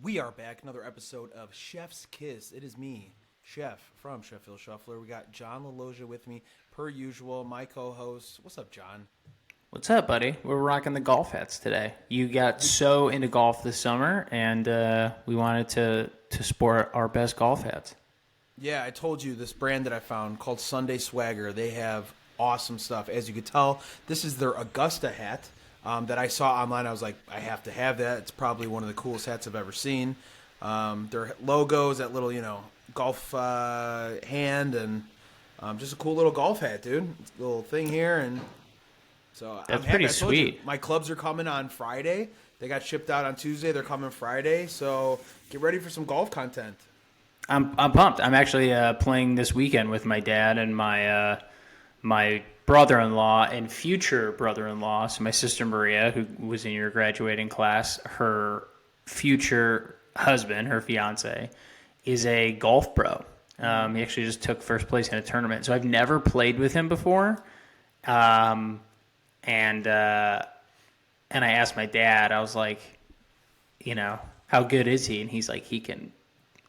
We are back, another episode of Chef's Kiss. It is me, Chef from Sheffield Shuffler. We got John LaLogia with me, per usual, my co-host. What's up, John? What's up, buddy? We're rocking the golf hats today. You got so into golf this summer, and we wanted to sport our best golf hats. Yeah, I told you this brand that I found called Sunday Swagger. They have awesome stuff. As you could tell, this is their Augusta hat that I saw online. I was like, I have to have that. It's probably one of the coolest hats I've ever seen. Their logos, that little, golf hand, and just a cool little golf hat, dude. Little thing here, and so That's I'm happy. pretty I told you, sweet. my clubs are coming on Friday. They got shipped out on Tuesday. They're coming Friday, so get ready for some golf content. I'm pumped. I'm actually playing this weekend with my dad and my brother-in-law and future brother-in-law. So my sister Maria, who was in your graduating class, her future husband, her fiance, is a golf pro. He actually just took first place in a tournament. So I've never played with him before. And I asked my dad, I was like, how good is he? And he's like, he can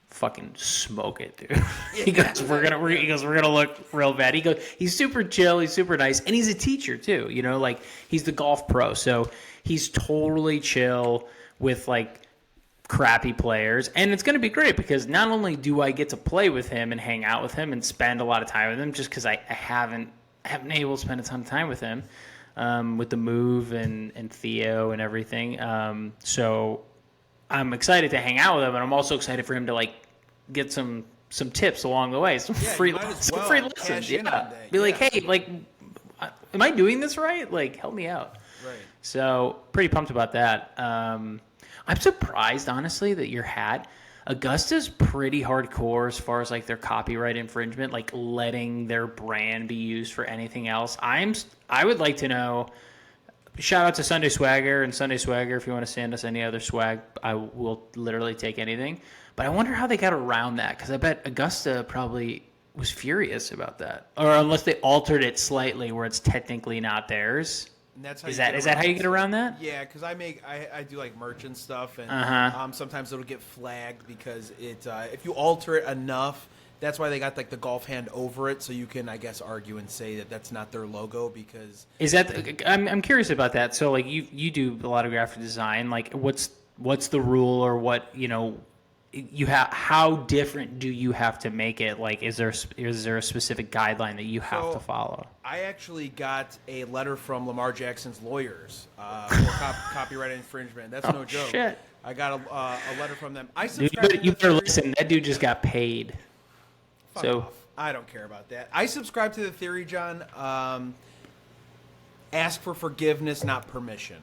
fucking smoke it, dude. He goes, we're gonna look real bad. He goes, he's super chill, he's super nice, and he's a teacher too. He's the golf pro, so he's totally chill with like crappy players, and it's gonna be great because not only do I get to play with him and hang out with him and spend a lot of time with him, just because I haven't been able to spend a ton of time with him, with the move and Theo and everything. So I'm excited to hang out with him, and I'm also excited for him to like get some tips along the way, some free lessons. Yeah. Be like, hey, like, am I doing this right? Like, help me out. Right. So pretty pumped about that. I'm surprised, honestly, that your hat, Augusta's pretty hardcore as far as like their copyright infringement, like letting their brand be used for anything else. I would like to know. Shout out to Sunday Swagger and Sunday Swagger. If you want to send us any other swag, I will literally take anything. But I wonder how they got around that, because I bet Augusta probably was furious about that, or unless they altered it slightly where it's technically not theirs. And that's how Is that how you get around that? Yeah, because I do like merch and stuff, and sometimes it'll get flagged because if you alter it enough. That's why they got like the golf hand over it, so you can, I guess, argue and say that that's not their logo because. Is that? I'm curious about that. So like you do a lot of graphic design. Like what's the rule, or what you have? How different do you have to make it? Like is there a specific guideline that you have to follow? I actually got a letter from Lamar Jackson's lawyers for copyright infringement. That's no joke. Shit. I got a letter from them. I Dude, subscribed. you better listen. That dude just got paid. Fuck So off. I don't care about that. I subscribe to the theory, John. Ask for forgiveness, not permission.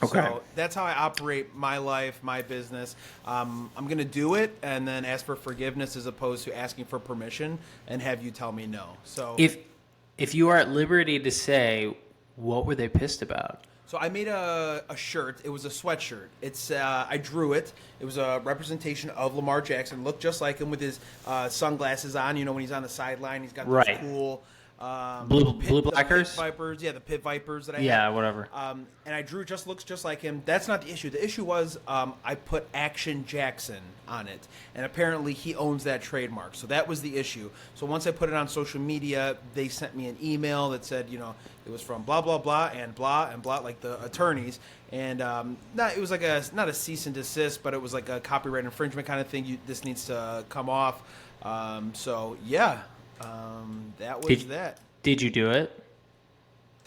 Okay. So that's how I operate my life, my business. I'm going to do it and then ask for forgiveness as opposed to asking for permission and have you tell me no. So if you are at liberty to say, what were they pissed about? So I made a shirt. It was a sweatshirt. It's I drew it. It was a representation of Lamar Jackson. Looked just like him with his sunglasses on. You know, when he's on the sideline, he's got those cool blue blackers, pit vipers. Yeah, the pit vipers that I yeah, had. whatever. And I drew looks just like him. That's not the issue. The issue was I put Action Jackson on it, and apparently he owns that trademark. So that was the issue. So once I put it on social media, they sent me an email that said, it was from blah blah blah and blah, like the attorneys, and it was like not a cease and desist, but it was like a copyright infringement kind of thing. This needs to come off. So yeah, that was that. Did you do it?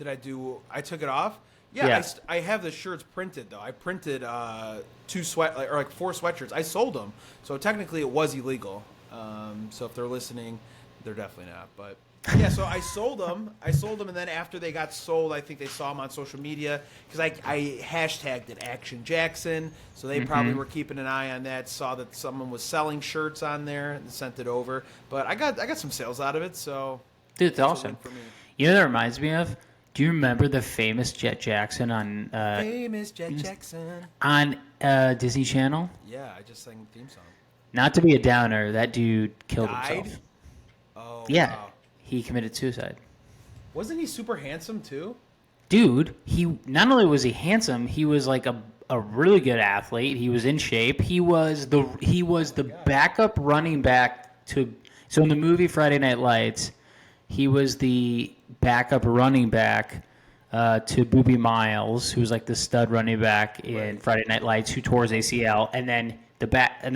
I took it off? Yeah, Yeah. I have the shirts printed though. I printed four sweatshirts. I sold them, so technically it was illegal. So if they're listening, they're definitely not. But yeah, so I sold them, and then after they got sold, I think they saw them on social media because I hashtagged it Action Jackson, so they probably were keeping an eye on that. Saw that someone was selling shirts on there and sent it over. But I got some sales out of it, so Dude, it's that's a awesome. win for me. You know what that reminds me of? Do you remember the famous Jet Jackson on Famous Jet Jackson. on Disney Channel? Yeah, I just sang the theme song. Not to be a downer, that dude killed Died? himself. Oh, Yeah, wow. he committed suicide. Wasn't he super handsome too? Dude, he not only was he handsome, he was like a really good athlete. He was in shape. He was the backup running back to. So in the movie Friday Night Lights, he was the backup running back to Boobie Miles, who was like the stud running back in Friday Night Lights, who tore his ACL, and then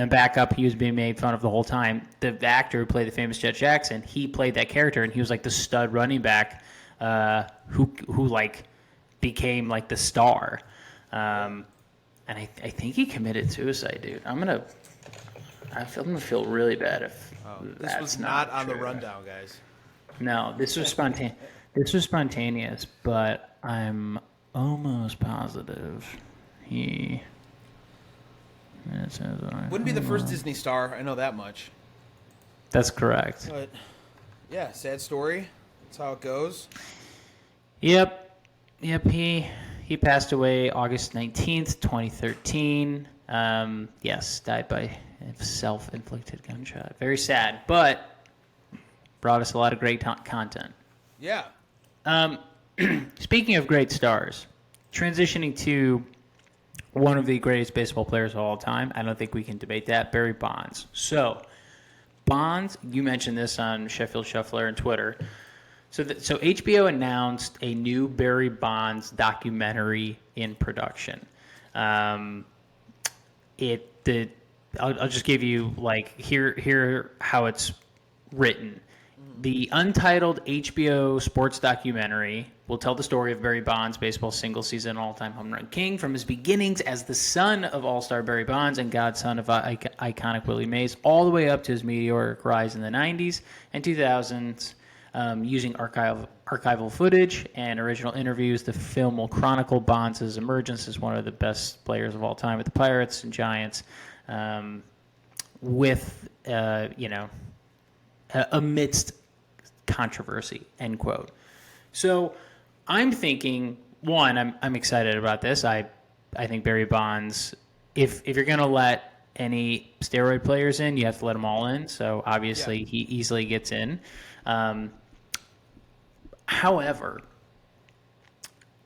backup, he was being made fun of the whole time. The actor who played the famous Jet Jackson, he played that character, and he was like the stud running back who like became like the star. And I think he committed suicide, dude. I'm gonna feel really bad if This was not on the rundown, guys. No, this was spontaneous. This was spontaneous, but I'm almost positive he. Wouldn't be the first Disney star. I know that much. That's correct. But yeah, sad story. That's how it goes. Yep. He passed away August 19th, 2013. Yes, died by a self-inflicted gunshot. Very sad, but brought us a lot of great content. Yeah. Speaking of great stars, transitioning to one of the greatest baseball players of all time, I don't think we can debate that, Barry Bonds. So, Bonds, you mentioned this on Sheffield Shuffler and Twitter. So HBO announced a new Barry Bonds documentary in production. I'll just give you here how it's written. The untitled HBO sports documentary will tell the story of Barry Bonds, baseball's single-season all-time home run king, from his beginnings as the son of all-star Barry Bonds and godson of iconic Willie Mays, all the way up to his meteoric rise in the 90s and 2000s. Using archival footage and original interviews, the film will chronicle Bonds' emergence as one of the best players of all time with the Pirates and Giants, amidst controversy, end quote. So I'm thinking, one, I'm excited about this. I think Barry Bonds, if you're going to let any steroid players in, you have to let them all in. So obviously he easily gets in. However,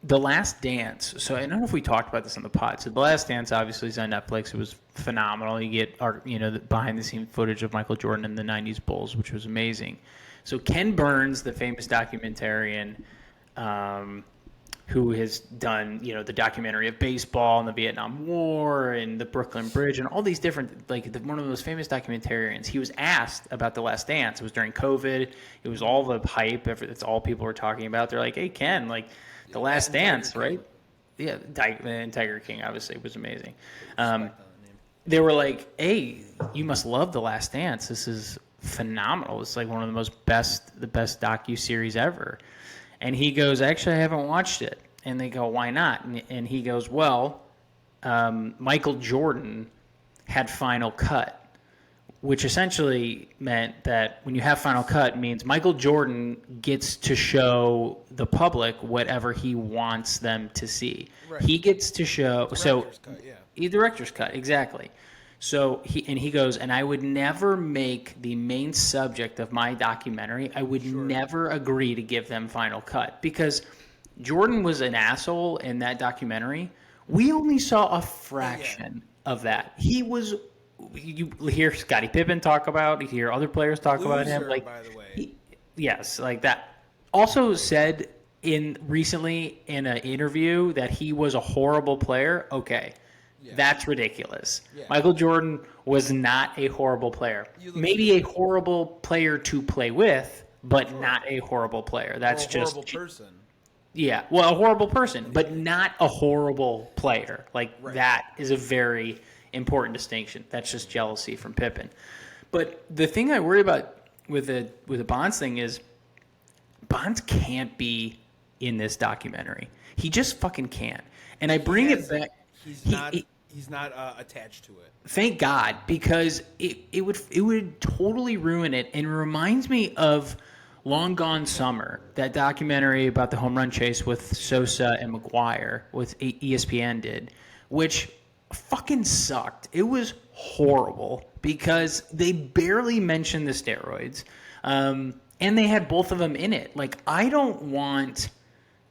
The Last Dance, so I don't know if we talked about this on the pod. So The Last Dance obviously is on Netflix. It was phenomenal. You get the behind-the-scenes footage of Michael Jordan in the 90s Bulls, which was amazing. So Ken Burns, the famous documentarian, who has done, the documentary of baseball and the Vietnam War and the Brooklyn Bridge and all these different, one of the most famous documentarians. He was asked about The Last Dance. It was during COVID. It was all the hype. It's all people were talking about. They're like, hey, Ken, The Last Dance, right? Yeah, and Tiger King, obviously, was amazing. They were like, hey, you must love The Last Dance. This is phenomenal. It's like one of the best docu-series ever. And he goes, actually, I haven't watched it. And they go, why not? And he goes, well, Michael Jordan had Final Cut, which essentially meant that when you have Final Cut, it means Michael Jordan gets to show the public whatever he wants them to see. Right. He gets to show... Director's cut, exactly. So he goes, and I would never make the main subject of my documentary, I would never agree to give them Final Cut. Because Jordan was an asshole in that documentary. We only saw a fraction of that. He was, you hear Scottie Pippen talk about, you hear other players talk about him. By the way. Yes, like that. Also said recently in an interview that he was a horrible player. Okay. Yeah. That's ridiculous. Yeah. Michael Jordan was not a horrible player. Maybe a horrible player to play with, but not a horrible player. That's just a horrible person. Yeah, well, a horrible person, but not a horrible player. That is a very important distinction. That's just jealousy from Pippen. But the thing I worry about with the Bonds thing is Bonds can't be in this documentary. He just fucking can't. And I bring it back. He's not attached to it. Thank God, because it would totally ruin it, and it reminds me of Long Gone Summer, that documentary about the home run chase with Sosa and McGuire, with ESPN did, which fucking sucked. It was horrible because they barely mentioned the steroids, and they had both of them in it. I don't want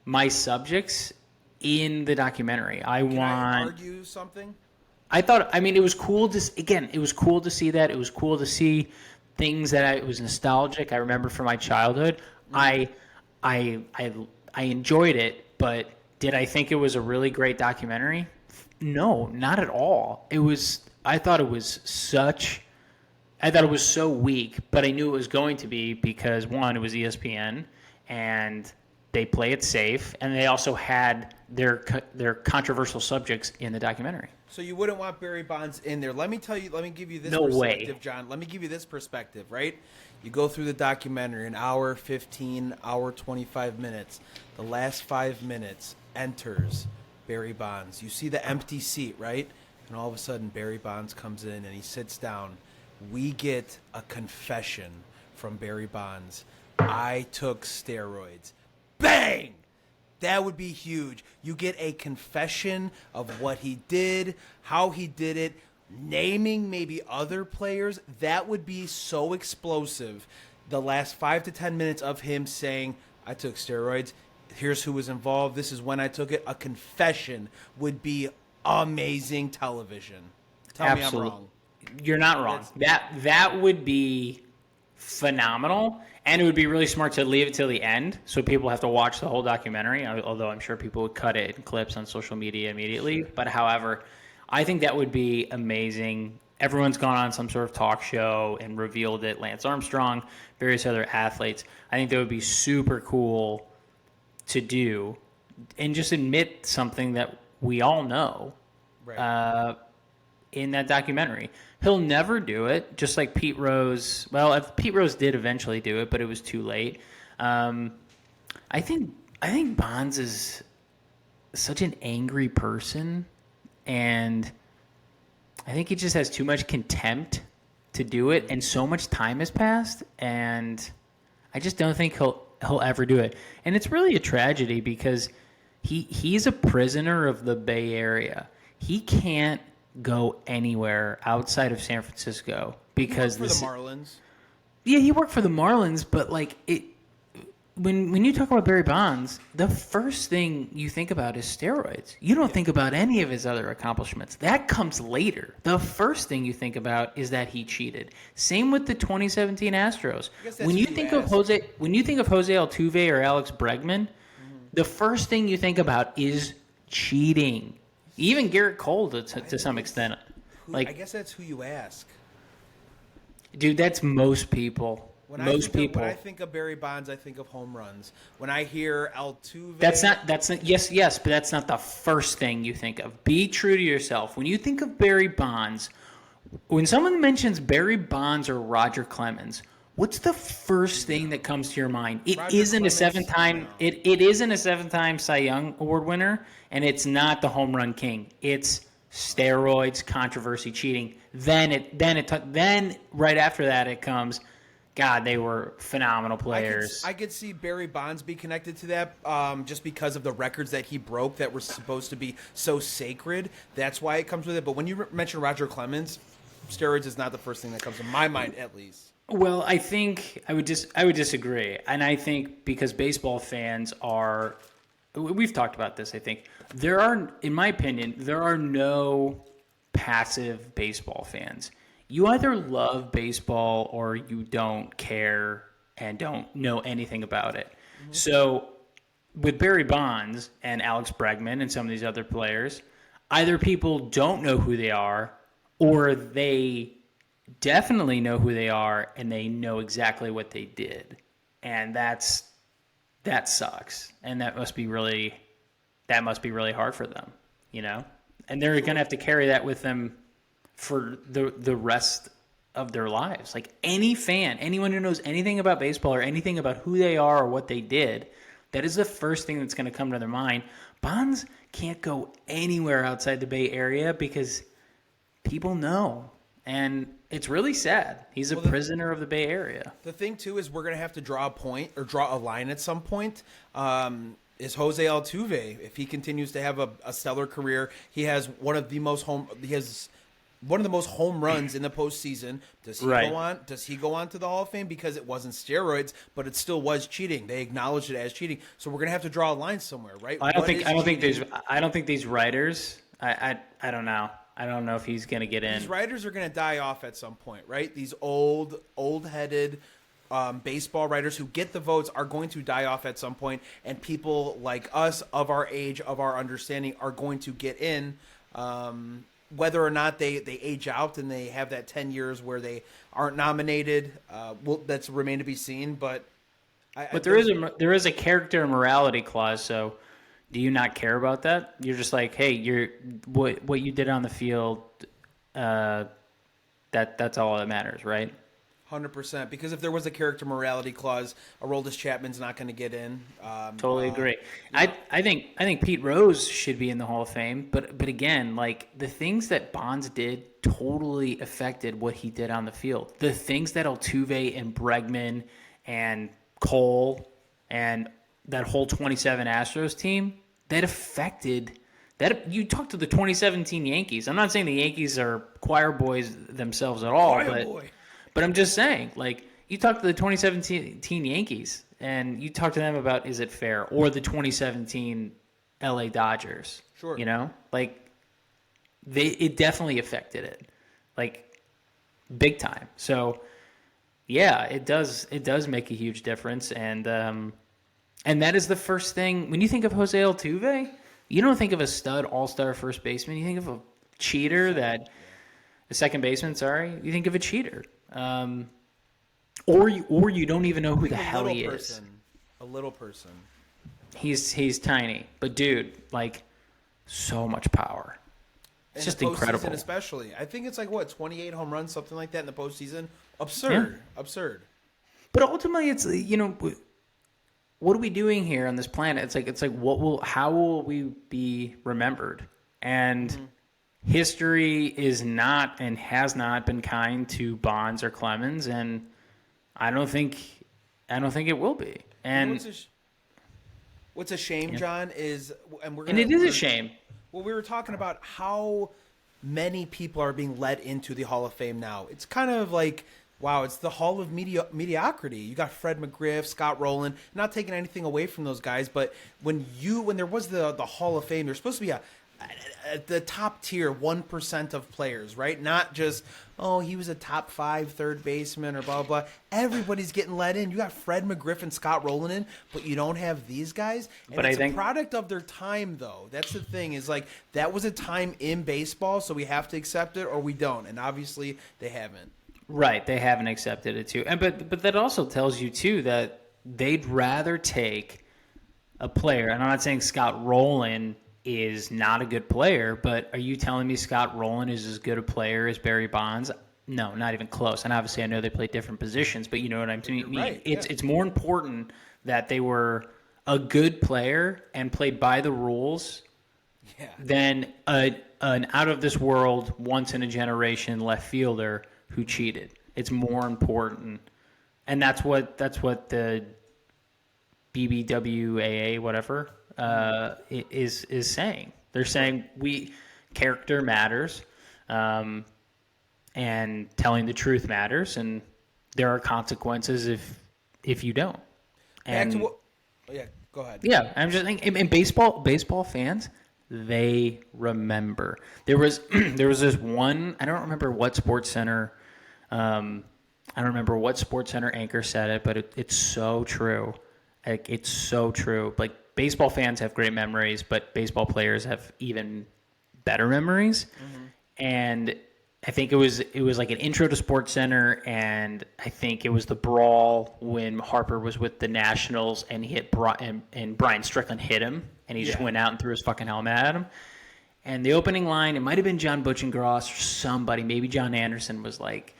my subjects in the documentary. I Can I want. argue something? I thought. I mean, it was cool to. Again, it was cool to see that. It was cool to see things that it was nostalgic. I remember from my childhood. I enjoyed it, but did I think it was a really great documentary? No, not at all. It was. I thought it was such. I thought it was so weak, but I knew it was going to be because one, it was ESPN, and they play it safe, and they also had their controversial subjects in the documentary. So you wouldn't want Barry Bonds in there. Let me give you this No perspective, way. John. Let me give you this perspective, right? You go through the documentary, an hour 15, hour 25 minutes. The last 5 minutes enters Barry Bonds. You see the empty seat, right? And all of a sudden Barry Bonds comes in and he sits down. We get a confession from Barry Bonds. I took steroids. Bang! That would be huge. You get a confession of what he did, how he did it, naming maybe other players. That would be so explosive. The last 5 to 10 minutes of him saying, I took steroids. Here's who was involved. This is when I took it. A confession would be amazing television. Tell me I'm wrong. You're not wrong. That would be phenomenal, and it would be really smart to leave it till the end, so people have to watch the whole documentary. Although I'm sure people would cut it in clips on social media immediately. But however, I think that would be amazing. Everyone's gone on some sort of talk show and revealed it. Lance Armstrong, various other athletes. I think that would be super cool to do, and just admit something that we all know. Right. In that documentary. He'll never do it, just like Pete Rose. Well, if Pete Rose did eventually do it, but it was too late. I think Bonds is such an angry person, and I think he just has too much contempt to do it, and so much time has passed, and I just don't think he'll ever do it. And it's really a tragedy because he's a prisoner of the Bay Area. He can't go anywhere outside of San Francisco because for the Marlins. Yeah, he worked for the Marlins, but like it. When you talk about Barry Bonds, the first thing you think about is steroids. You don't think about any of his other accomplishments. That comes later. The first thing you think about is that he cheated. Same with the 2017 Astros. When you think of Jose Altuve or Alex Bregman, the first thing you think about is cheating. Even Garrett Cole to some extent. I guess that's who you ask. Dude, that's most people. When I think of Barry Bonds, I think of home runs. When I hear Altuve, yes, but that's not the first thing you think of. Be true to yourself. When you think of Barry Bonds, when someone mentions Barry Bonds or Roger Clemens, what's the first thing that comes to your mind? It isn't a seven-time Cy Young Award winner, and it's not the home run king. It's steroids, controversy, cheating. Then right after that it comes, God, they were phenomenal players. I could see Barry Bonds be connected to that just because of the records that he broke that were supposed to be so sacred. That's why it comes with it. But when you mention Roger Clemens, steroids is not the first thing that comes to my mind, at least. Well, I think I would disagree. And I think because baseball fans are – we've talked about this, I think. In my opinion, there are no passive baseball fans. You either love baseball or you don't care and don't know anything about it. Mm-hmm. So with Barry Bonds and Alex Bregman and some of these other players, either people don't know who they are or they definitely know who they are and they know exactly what they did. And that sucks. And that must be really hard for them, you know? And they're going to have to carry that with them for the rest of their lives. Like any fan, anyone who knows anything about baseball or anything about who they are or what they did, that is the first thing that's going to come to their mind. Bonds can't go anywhere outside the Bay Area because people know. And it's really sad. He's a prisoner of the Bay Area. The thing, too, is we're going to have to draw a line at some point. Is Jose Altuve, if he continues to have a stellar career, he has one of the most one of the most home runs in the postseason. Does he Right. go on? Does he go on to the Hall of Fame because it wasn't steroids, but it still was cheating? They acknowledged it as cheating. So we're gonna have to draw a line somewhere, right? I don't What think is I don't think cheating? there's I don't think these writers. I don't know. I don't know if he's gonna get in. These writers are gonna die off at some point, right? These old-headed baseball writers who get the votes are going to die off at some point, and people like us, of our age, of our understanding, are going to get in. Whether or not they age out and they have that 10 years where they aren't nominated, that's remain to be seen. But There is a character and morality clause. So, do you not care about that? You're just like, hey, what you did on the field. That's all that matters, right? 100%. Because if there was a character morality clause, Aroldis Chapman's not going to get in. Totally agree. I think Pete Rose should be in the Hall of Fame, but again, like the things that Bonds did totally affected what he did on the field. The things that Altuve and Bregman and Cole and that whole 27 Astros team that affected that. You talk to the 2017 Yankees. I'm not saying the Yankees are choir boys themselves at all, but I'm just saying, like, you talk to the 2017 Yankees, and you talk to them about is it fair, or the 2017 LA Dodgers. Sure. You know, like, it definitely affected it, like, big time. So, yeah, it does make a huge difference, and that is the first thing when you think of Jose Altuve. You don't think of a stud all-star first baseman. You think of a cheater a second baseman. Sorry, you think of a cheater. Or you don't even know who the hell he is. A little person. He's tiny, but dude, like, so much power. It's just incredible. Especially, I think it's like 28 home runs, something like that in the postseason. Absurd. But ultimately, it's what are we doing here on this planet? It's like how will we be remembered? And history is not and has not been kind to Bonds or Clemens, and I don't think it will be. And what's a shame, John, is it is a shame. Well, we were talking about how many people are being led into the Hall of Fame now. It's kind of like, wow, it's the Hall of Mediocrity. You got Fred McGriff, Scott Rowland. Not taking anything away from those guys, but when there was the Hall of Fame, there's supposed to be the top tier 1% of players, right? Not just, he was a top 5 third baseman or blah, blah. Everybody's getting let in. You got Fred McGriff and Scott Rowland in, but you don't have these guys. And but it's I think a product of their time, though. That's the thing, is like, that was a time in baseball, so we have to accept it or we don't. And obviously they haven't. Right, they haven't accepted it too. And but that also tells you too that they'd rather take a player, and I'm not saying Scott Rowland is not a good player, but are you telling me Scott Rowland is as good a player as Barry Bonds? No, not even close. And obviously I know they play different positions, but you know what I mean? Right, It's more important that they were a good player and played by the rules than an out of this world, once in a generation left fielder who cheated. It's more important. And that's what the BBWAA, whatever, is saying. They're saying character matters, and telling the truth matters, and there are consequences if you don't. And go ahead. Yeah, I'm just thinking, and baseball fans, they remember. There was this one, I don't remember what Sports Center anchor said it, but it's so true. Like, it's so true. Like, baseball fans have great memories, but baseball players have even better memories. Mm-hmm. And I think it was like an intro to Sports Center, and I think it was the brawl when Harper was with the Nationals and he hit and Brian Strickland hit him, and he just went out and threw his fucking helmet at him. And the opening line, it might have been John Butchengross or somebody, maybe John Anderson, was like,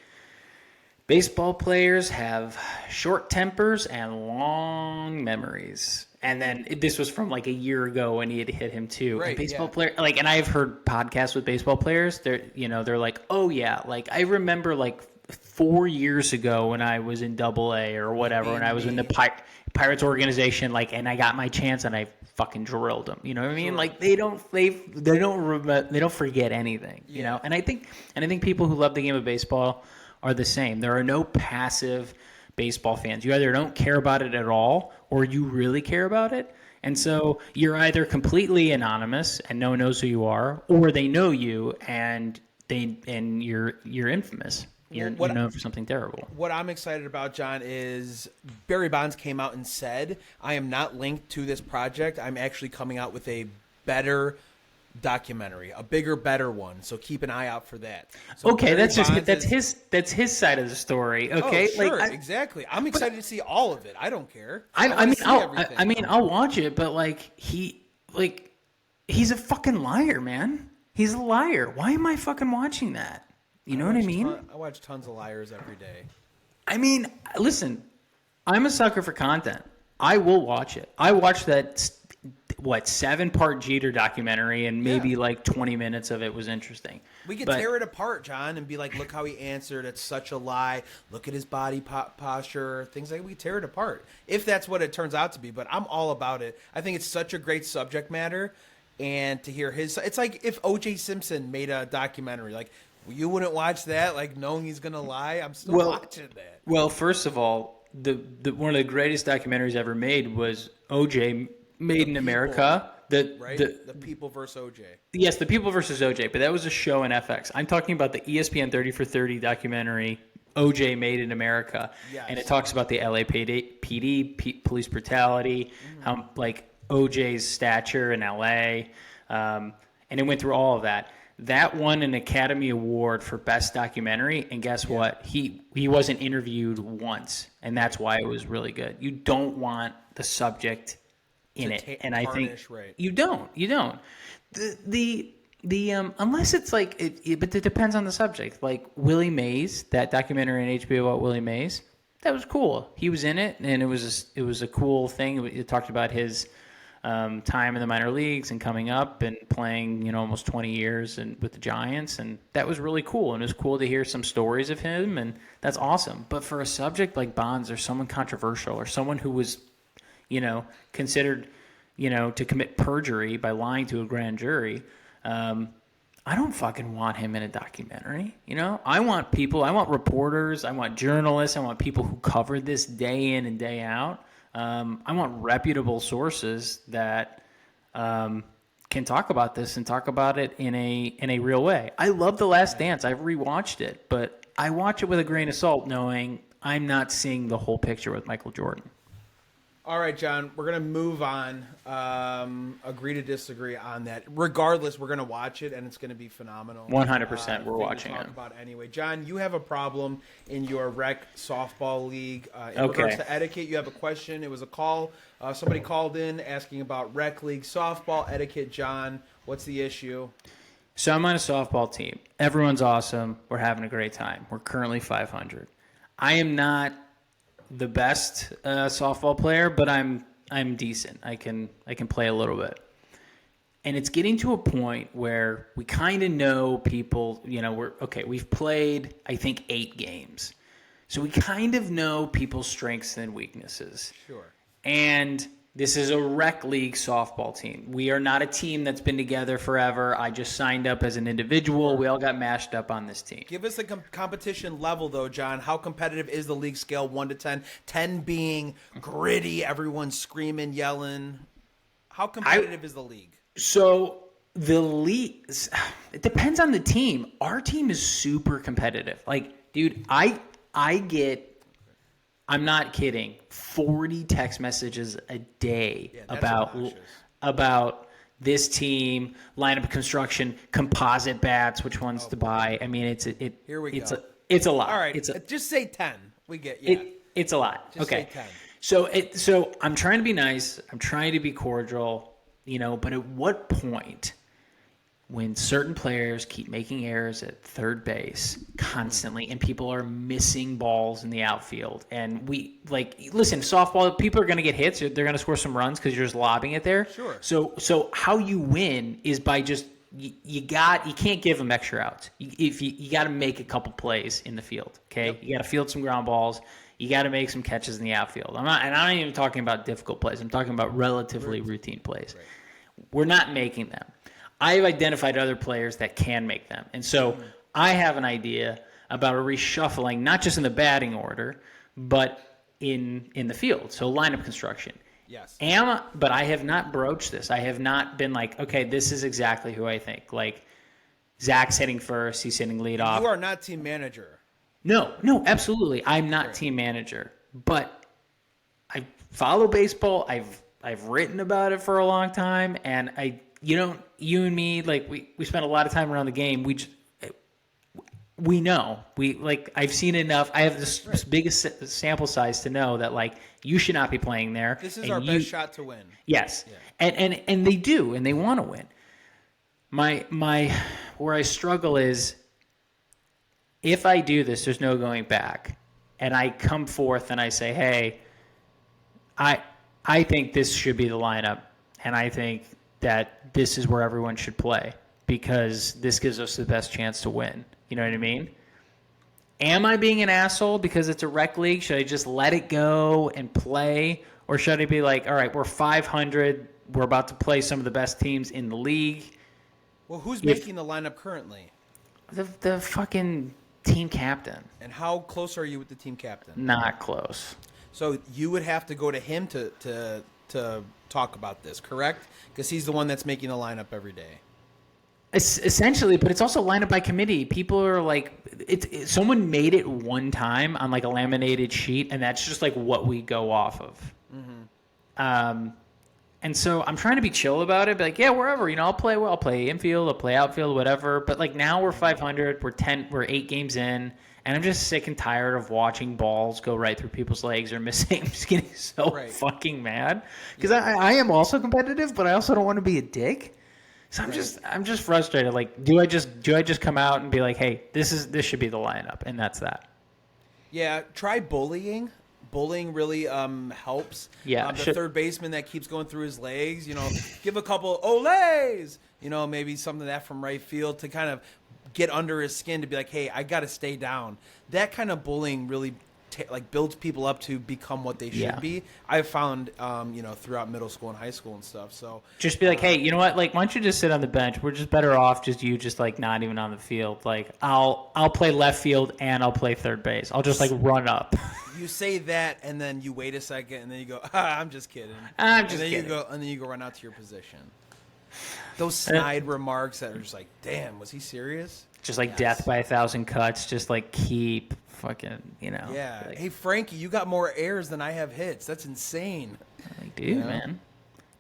baseball players have short tempers and long memories. And then this was from like a year ago when he had hit him too. Right, and baseball player, like, and I've heard podcasts with baseball players. They're like, oh yeah, like I remember like 4 years ago when I was in Double A or whatever, when I was in the Pirates organization, like, and I got my chance and I fucking drilled them. You know what I mean? Sure. Like they don't forget anything. You know, and I think people who love the game of baseball are the same. There are no passive baseball fans. You either don't care about it at all or you really care about it. And so you're either completely anonymous and no one knows who you are, or they know you and you're infamous. You're known for something terrible. What I'm excited about, John, is Barry Bonds came out and said, I am not linked to this project. I'm actually coming out with a better documentary, a bigger, better one. So keep an eye out for that. So okay, Barry that's his side of the story. Okay, oh, sure, exactly. I'm excited to see all of it. I don't care. I'll watch it, but he's a fucking liar, man. He's a liar. Why am I fucking watching that? You know what I mean? I watch tons of liars every day. I mean, listen, I'm a sucker for content. I will watch it. I watched that 7-part Jeter documentary, and maybe 20 minutes of it was interesting. We could tear it apart, John, and be like, look how he answered. It's such a lie. Look at his body posture. Things like we tear it apart. If that's what it turns out to be. But I'm all about it. I think it's such a great subject matter. And to hear it's like if O.J. Simpson made a documentary. Like, you wouldn't watch that, like knowing he's going to lie? I'm still watching that. Well, first of all, the one of the greatest documentaries ever made was O.J. Made in America. The People versus O.J. Yes, The People versus O.J., but that was a show on FX. I'm talking about the ESPN 30 for 30 documentary, O.J. Made in America. Yes. And it talks about the LAPD, police brutality, how O.J.'s stature in L.A., and it went through all of that. That won an Academy Award for Best Documentary, and guess what? He wasn't interviewed once, and that's why it was really good. You don't want the subject in it, and I think you don't. The unless it's but it depends on the subject. Like Willie Mays, that documentary on HBO about Willie Mays, that was cool. He was in it, and it was a cool thing. It talked about his time in the minor leagues and coming up and playing, almost 20 years with the Giants, and that was really cool. And it was cool to hear some stories of him, and that's awesome. But for a subject like Bonds, or someone controversial, or someone who was, considered, to commit perjury by lying to a grand jury, I don't fucking want him in a documentary. I want reporters, I want journalists, I want people who cover this day in and day out. I want reputable sources that can talk about this and talk about it in a real way. I love The Last Dance. I've rewatched it, but I watch it with a grain of salt, knowing I'm not seeing the whole picture with Michael Jordan. All right, John, we're going to move on. Agree to disagree on that. Regardless, we're going to watch it, and it's going to be phenomenal. 100% we're watching it. About anyway. John, you have a problem in your rec softball league. In regards to etiquette, you have a question. It was a call. Somebody called in asking about rec league softball etiquette. John, what's the issue? So I'm on a softball team. Everyone's awesome. We're having a great time. We're currently 500. I am not the best softball player, but I'm decent. I can play a little bit. And it's getting to a point where we kind of know people, we've played, I think, 8 games. So we kind of know people's strengths and weaknesses. Sure. And this is a rec league softball team. We are not a team that's been together forever. I just signed up as an individual. We all got mashed up on this team. Give us the competition level, though, John. How competitive is the league scale 1 to 10? 10 being gritty, everyone's screaming, yelling. How competitive is the league? So the league, it depends on the team. Our team is super competitive. Like, dude, I get, I'm not kidding, 40 text messages a day about this team, lineup construction, composite bats, which ones to buy. I mean, it's a lot. All right, just say 10. We get it's a lot. Just okay. Say 10. So I'm trying to be nice. I'm trying to be cordial, but at what point, when certain players keep making errors at third base constantly and people are missing balls in the outfield, and listen, softball, people are going to get hits. They're going to score some runs because you're just lobbing it there. Sure. So how you win is by just, you can't give them extra outs. You got to make a couple plays in the field. Okay. Yep. You got to field some ground balls. You got to make some catches in the outfield. I'm not even talking about difficult plays. I'm talking about relatively routine plays. Right. We're not making them. I've identified other players that can make them. And so I have an idea about a reshuffling, not just in the batting order, but in the field. So lineup construction. Yes. But I have not broached this. I have not been like, okay, this is exactly who I think. Like, Zach's hitting first. He's hitting leadoff. You are not team manager. No, absolutely. I'm not team manager. But I follow baseball. I've written about it for a long time. And you and me, like, we spent a lot of time around the game. We know. I've seen enough. I have this biggest sample size to know that, like, you should not be playing there. This is our best shot to win. Yes. Yeah. And they do, and they want to win. Where I struggle is, if I do this, there's no going back. And I come forth and I say, hey, I think this should be the lineup, and I think that this is where everyone should play because this gives us the best chance to win. You know what I mean? Am I being an asshole because it's a rec league? Should I just let it go and play? Or should I be like, all right, we're 500. We're about to play some of the best teams in the league. Well, who's making the lineup currently? The fucking team captain. And how close are you with the team captain? Not close. So you would have to go to him to talk about this, correct? Because he's the one that's making the lineup every day. It's essentially, but it's also lineup by committee. People are like, someone made it one time on like a laminated sheet, and that's just like what we go off of. Mm-hmm. And so I'm trying to be chill about it, be like, yeah, wherever, I'll play infield, I'll play outfield, whatever. But like now we're 500, we're 8 games in, and I'm just sick and tired of watching balls go right through people's legs or missing. I'm just getting so fucking mad because I am also competitive, but I also don't want to be a dick. So I'm just frustrated. Like, do I just come out and be like, hey, this should be the lineup, and that's that. Yeah, try bullying. Bullying really helps. Yeah, the third baseman that keeps going through his legs, give a couple olays, maybe something that from right field to kind of get under his skin to be like, hey, I got to stay down. That kind of bullying really builds people up to become what they should be. I've found, throughout middle school and high school and stuff. So just be like, hey, you know what? Like, why don't you just sit on the bench? We're just better off just like not even on the field. Like, I'll play left field and I'll play third base. I'll just like run up. You say that, and then you wait a second, and then you go, I'm just kidding. I'm just kidding. And then you go run out to your position. Those snide remarks that are just like, damn, was he serious? Just like death by 1,000 cuts. Just like keep fucking, Yeah. Like, hey, Frankie, you got more errors than I have hits. That's insane. Like, dude, man.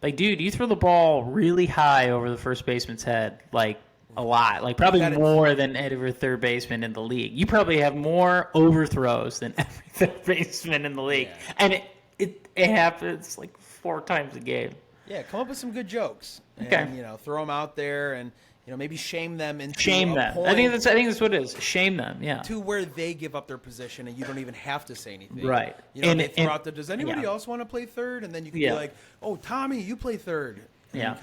Like, dude, you throw the ball really high over the first baseman's head, like, a lot. Like, probably more than every third baseman in the league. You probably have more overthrows than every third baseman in the league. Yeah. And it happens like 4 times a game. Yeah, come up with some good jokes. Okay. And, throw them out there and, maybe shame them into them. Point I think that's what it is. Shame them, yeah. To where they give up their position and you don't even have to say anything. Right. They throw out does anybody else want to play third? And then you can be like, oh, Tommy, you play third. And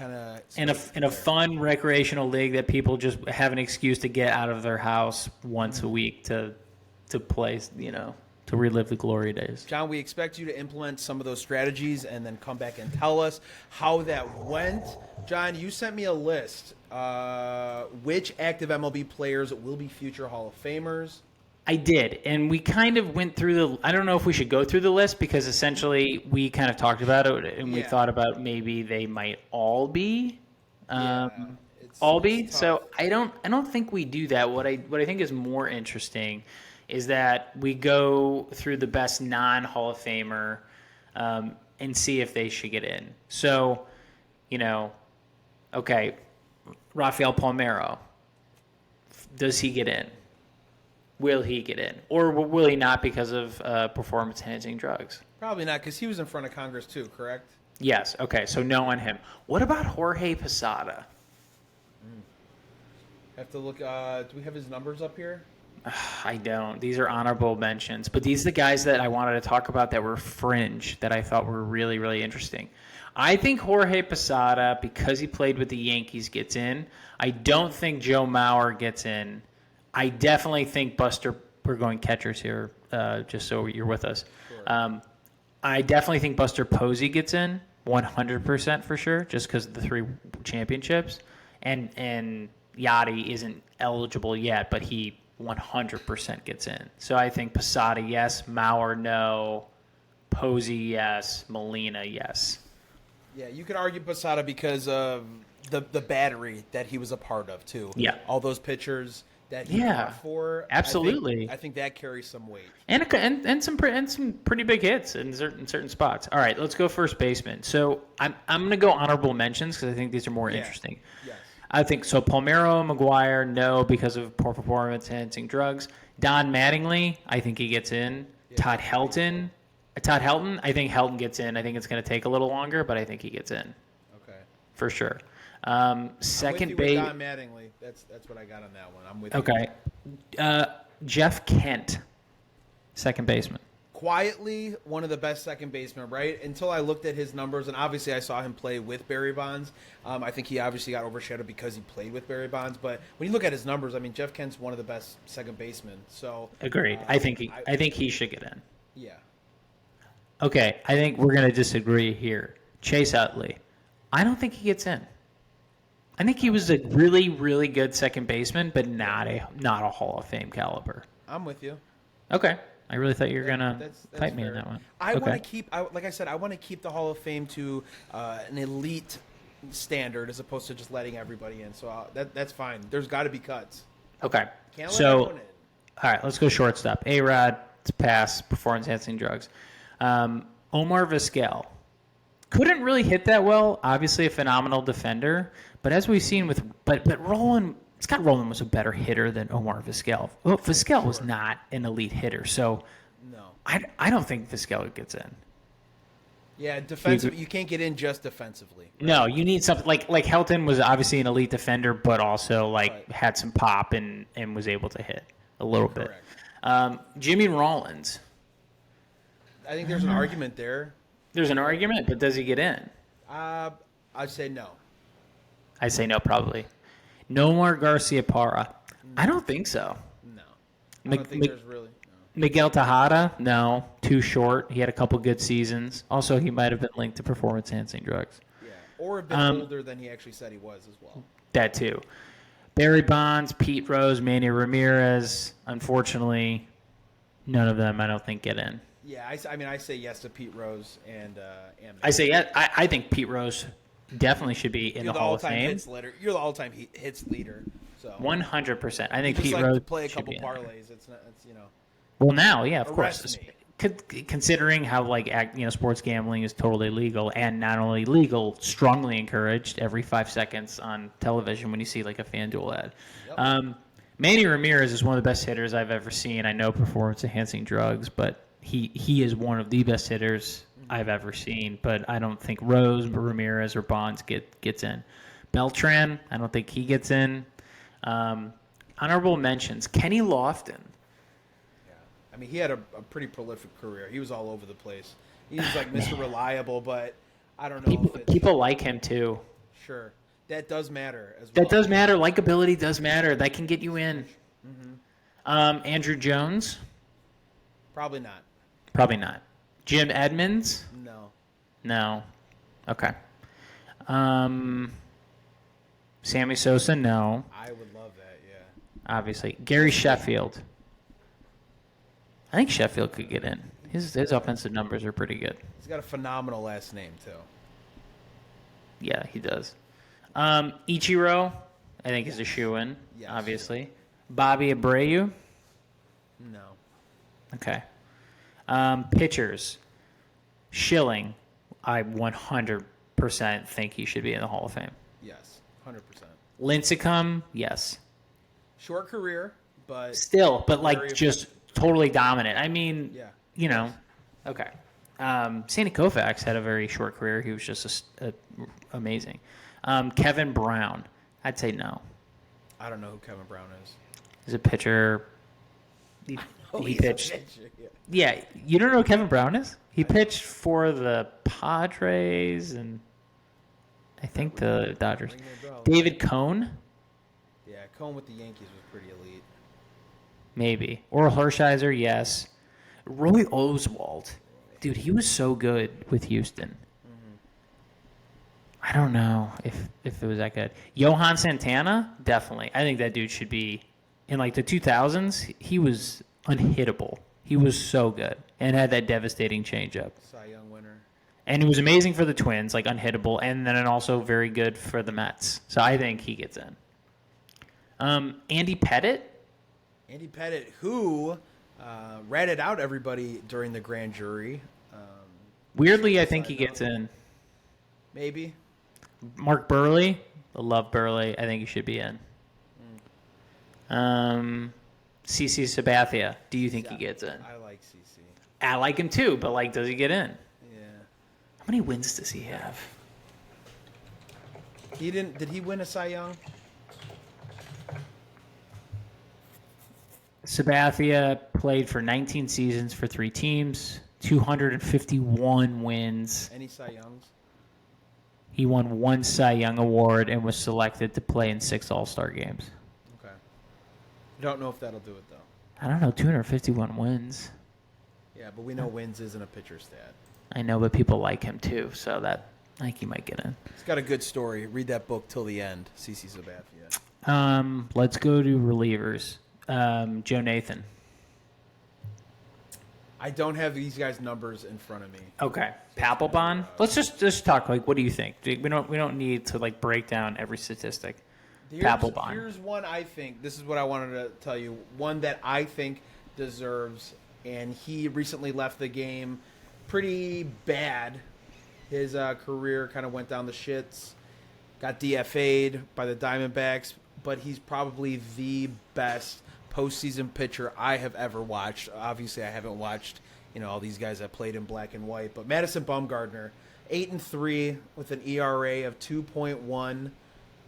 in a fun recreational league that people just have an excuse to get out of their house once a week to play, to relive the glory days. John, we expect you to implement some of those strategies and then come back and tell us how that went. John, you sent me a list. Which active MLB players will be future Hall of Famers? I did, and we kind of went through I don't know if we should go through the list because essentially we kind of talked about it and we thought about maybe they might all be. So I don't think we do that. What I think is more interesting is that we go through the best non-Hall of Famer and see if they should get in. So, okay, Rafael Palmeiro, does he get in? Will he get in? Or will he not because of performance-enhancing drugs? Probably not, because he was in front of Congress too, correct? Yes. Okay, so no on him. What about Jorge Posada? Have to look. Do we have his numbers up here? I don't. These are honorable mentions. But these are the guys that I wanted to talk about that were fringe, that I thought were really, really interesting. I think Jorge Posada, because he played with the Yankees, gets in. I don't think Joe Mauer gets in. I definitely think Buster going catchers here, just so you're with us. Sure. I definitely think Buster Posey gets in 100% for sure, just because of the 3 championships, and Yachty isn't eligible yet, but he 100% gets in. So I think Posada, yes. Mauer, no. Posey, yes. Molina, yes. Yeah, you could argue Posada because of the battery that he was a part of too. Yeah. All those pitchers that he fought for. Absolutely. I think that carries some weight. And some pretty big hits in certain spots. All right, let's go first baseman. So I'm going to go honorable mentions because I think these are more interesting. Yes. I think so. Palmeiro, McGuire, no, because of poor performance-enhancing drugs. Don Mattingly, I think he gets in. Yeah. Todd Helton, I think Helton gets in. I think it's going to take a little longer, but I think he gets in. Okay. For sure. Second base. base. Don Mattingly. That's what I got on that one. I'm with you. Okay. Jeff Kent, second baseman. Quietly, one of the best second basemen, right? Until I looked at his numbers, and obviously I saw him play with Barry Bonds. I think he obviously got overshadowed because he played with Barry Bonds. But when you look at his numbers, I mean, Jeff Kent's one of the best second basemen. So Agreed. I think he should get in. Yeah. Okay, I think we're going to disagree here. Chase Utley. I don't think he gets in. I think he was a really, really good second baseman, but not a Hall of Fame caliber. I'm with you. Okay. I really thought you were going to That's fight me fair. on that one. I Okay. want to keep, like I said, I want to keep the Hall of Fame to an elite standard as opposed to just letting everybody in. So that's fine. There's got to be cuts. Okay. Can't let So, everyone in. all right, let's go shortstop. A-Rod, pass, performance-enhancing drugs. Omar Vizquel. Couldn't really hit that well. Obviously a phenomenal defender. But as we've seen with – but Roland – Scott Rowland was a better hitter than Omar Vizquel. Well, Vizquel was not an elite hitter. So No. I don't think Vizquel gets in. Yeah, defensive. You can't get in just defensively. Right? No, you need something like Helton was obviously an elite defender, but also had some pop and was able to hit a little Correct. bit. Jimmy Rollins. I think there's an argument there. There's an argument, but does he get in? I'd say no. I say no, probably. Nomar Garcia-Parra. I don't think so. No. I don't think there's really. No. Miguel Tejada? No. Too short. He had a couple good seasons. Also, he might have been linked to performance-enhancing drugs. Yeah. Or a bit older than he actually said he was as well. That too. Barry Bonds, Pete Rose, Manny Ramirez. Unfortunately, none of them I don't think get in. Yeah, I say yes to Pete Rose and I say yeah. I think Pete Rose definitely should be in You're the Hall of Fame. hits leader. You're the all-time hits leader. So 100%. I think just Pete like Rose to play a should couple be in there. parlays. It's not. It's Well, now, yeah, of Arrest course. me. Considering how sports gambling is totally legal, and not only legal, strongly encouraged every 5 seconds on television when you see like a FanDuel ad. Yep. Manny Ramirez is one of the best hitters I've ever seen. I know performance-enhancing drugs, but he is one of the best hitters I've ever seen. But I don't think Rose, Ramirez, or Bonds gets in. Beltran, I don't think he gets in. Honorable mentions: Kenny Lofton. Yeah. I mean, he had a pretty prolific career. He was all over the place. He was like Mr. Reliable, but I don't know. People like him too. Sure. That does matter as well. That does matter. Likability does matter. That can get you in. Mm-hmm. Andrew Jones? Probably not. Probably not. Jim Edmonds? No. No. Okay. Sammy Sosa? No. I would love that, yeah. Obviously. Gary Sheffield? I think Sheffield could get in. His offensive numbers are pretty good. He's got a phenomenal last name, too. Yeah, he does. Ichiro, I think, is a shoo-in, Yes. obviously. Bobby Abreu? No. Okay. Pitchers. Schilling, I 100% think he should be in the Hall of Fame. Yes. 100%. Lincecum, yes. Short career, but Still, but very just totally dominant. I mean, yeah. Okay. Sandy Koufax had a very short career. He was just amazing. Kevin Brown, I'd say no. I don't know who Kevin Brown is. He's a pitcher. He He's pitched. a pitcher, yeah. Yeah, you don't know who Kevin Brown is? He pitched for the Padres and I think the Dodgers. Ring my bell. David Cohn? Yeah, Cone with the Yankees was pretty elite. maybe. Or Hershiser, yes. Roy Oswald. Dude, he was so good with Houston. I don't know if it was that good. Johan Santana, definitely. I think that dude should be in like the 2000s. He was unhittable. He was so good and had that devastating changeup. Cy Young winner. And he was amazing for the Twins, like unhittable, and then also very good for the Mets. So I think he gets in. Andy Pettitte. Andy Pettitte, who ratted out everybody during the grand jury. Weirdly, I think he gets in. Maybe. Mark Burley. I love Burley. I think he should be in. CC Sabathia. Do you think he gets in? I like CC. I like him too, but like, does he get in? Yeah. How many wins does he have? He didn't. Did he win a Cy Young? Sabathia played for 19 seasons for 3 teams, 251 wins. Any Cy Youngs? He won 1 Cy Young Award and was selected to play in 6 All-Star games. Okay. I don't know if that'll do it, though. I don't know, 251 wins. Yeah, but we know wins isn't a pitcher stat. I know, but people like him too, so that I think he might get in. He's got a good story. Read that book till the end, CC Sabathia. Let's go to relievers. Joe Nathan. I don't have these guys' numbers in front of me. Okay, Papelbon. Let's just talk. Like, what do you think? We don't need to like break down every statistic. Papelbon. Here's one I think. This is what I wanted to tell you. One that I think deserves, and he recently left the game pretty bad. His career kind of went down the shits. Got DFA'd by the Diamondbacks, but he's probably the best postseason pitcher I have ever watched. Obviously, I haven't watched, all these guys that played in black and white, but Madison Bumgarner, 8-3 with an ERA of 2.1,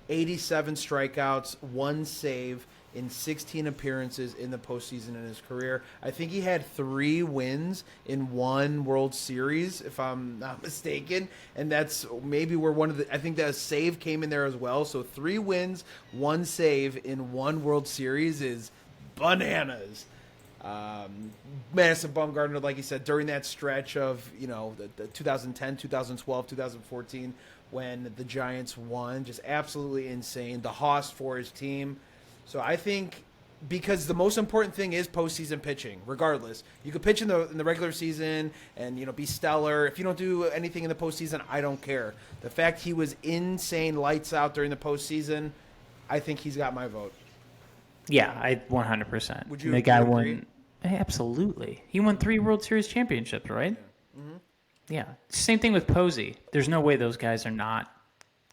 87 strikeouts, 1 save in 16 appearances in the postseason in his career. I think he had 3 wins in 1 World Series, if I'm not mistaken, and that's maybe where I think that save came in there as well. So 3 wins, 1 save in 1 World Series is bananas. Madison Bumgarner, like you said, during that stretch of the 2010, 2012, 2014, when the Giants won, just absolutely insane. The hoss for his team. So I think, because the most important thing is postseason pitching, regardless. You could pitch in the regular season and be stellar. If you don't do anything in the postseason, I don't care. The fact he was insane, lights out during the postseason, I think he's got my vote. Yeah, I 100%. Would you? The guy agree? won. Absolutely, he won 3 World Series championships, right? Yeah. Mm-hmm. Yeah. Same thing with Posey. There's no way those guys are not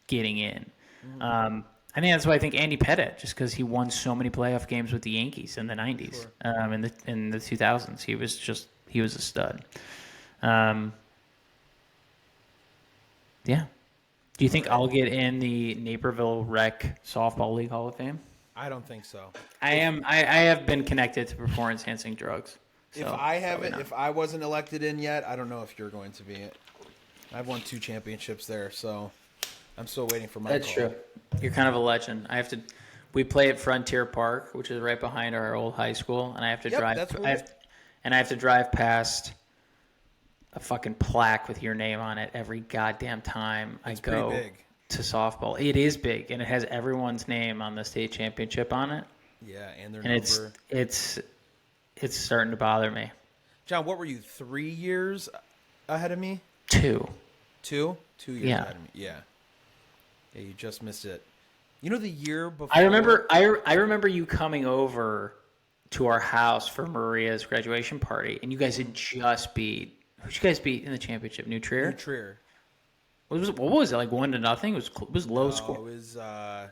getting in. Mm-hmm. I think that's why I think Andy Pettitte, just because he won so many playoff games with the Yankees in the 90s, sure. in the 2000s. He was a stud. Yeah. Do you think I'll get in the Naperville Rec Softball League Hall of Fame? I don't think so. I am. I have been connected to performance enhancing drugs. So If I wasn't elected in yet, I don't know if you're going to be it. I've won 2 championships there, so I'm still waiting for my That's call. true. You're kind of a legend. We play at Frontier Park, which is right behind our old high school, and I have to drive past a fucking plaque with your name on it every goddamn time I go to softball. It is big, and it has everyone's name on the state championship on it. Yeah, and their and number. It's starting to bother me. John, what were you, 3 years ahead of me? 2. 2? 2 years Yeah. ahead of me. Yeah. Yeah, you just missed it. The year before. I remember you coming over to our house for Maria's graduation party, and you guys had just beat. Who'd you guys beat in the championship? New Trier. New Trier. What was it, like 1-0? It was low score. It was. I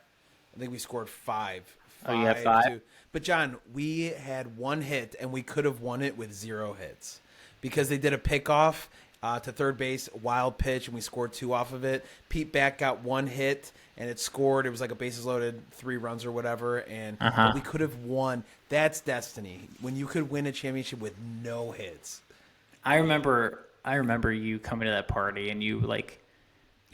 think we scored 5. Oh, you had 5. But John, we had 1 hit, and we could have won it with 0 hits because they did a pickoff to third base, wild pitch, and we scored 2 off of it. Pete Back got 1 hit, and it scored. It was like a bases loaded, 3 runs or whatever, and but we could have won. That's destiny. When you could win a championship with no hits. I remember you coming to that party, and you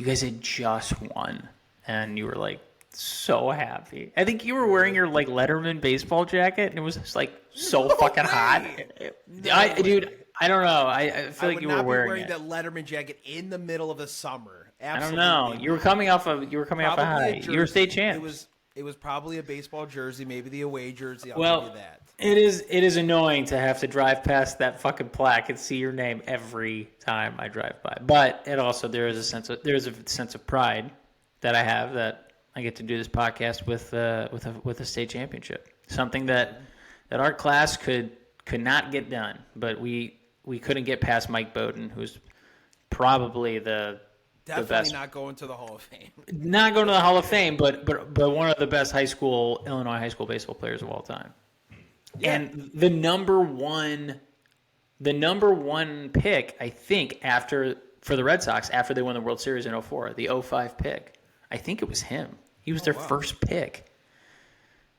guys had just won, and you were like, so happy. I think you were wearing your like Letterman baseball jacket, and it was just like so fucking hot. Dude, I don't know. I feel like you were wearing that Letterman jacket in the middle of the summer. Absolutely, I don't know. You were coming off a high. You were state champs. It was probably a baseball jersey, maybe the away jersey. I'll give you that. It is annoying to have to drive past that fucking plaque and see your name every time I drive by. But it also there is a sense of pride that I have that I get to do this podcast with a state championship. Something that our class could not get done, but we couldn't get past Mike Bowden, who's probably definitely the best. Not going to the Hall of Fame. Not going to the Hall of Fame, but one of the best Illinois high school baseball players of all time. Yeah. And the number one pick, I think, for the Red Sox after they won the World Series in 2004, the 2005 pick, I think it was him. He was their first pick.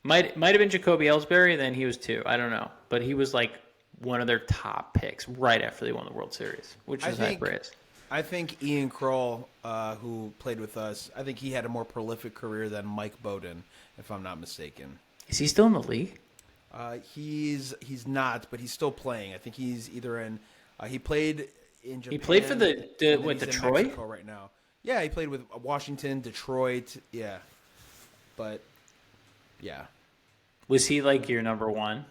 Might have been Jacoby Ellsbury, then he was 2. I don't know. But he was like one of their top picks right after they won the World Series, which is high praise. I think Ian Kroll, who played with us, I think he had a more prolific career than Mike Bowden, if I'm not mistaken. Is he still in the league? He's not, but he's still playing. I think he's either in. He played in Japan. He played for Detroit in Mexico right now. Yeah, he played with Washington, Detroit. Yeah, but yeah. Was he like your number one?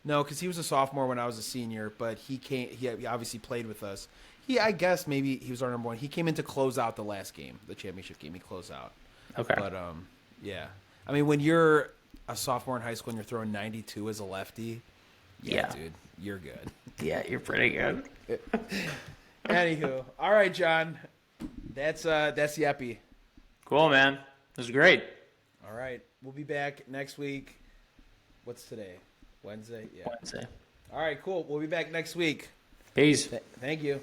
No, because he was a sophomore when I was a senior. But he came. He obviously played with us. I guess maybe he was our number one. He came in to close out the last game, the championship game. He closed out. Okay. But yeah. I mean, when you're a sophomore in high school and you're throwing 92 as a lefty, yeah, dude, you're good. Yeah, you're pretty good. Anywho, all right, John, that's the epi. Cool, man. This is great. All right, we'll be back next week. What's today? Wednesday. Yeah. Wednesday. All right, cool. We'll be back next week. Peace. Thank you.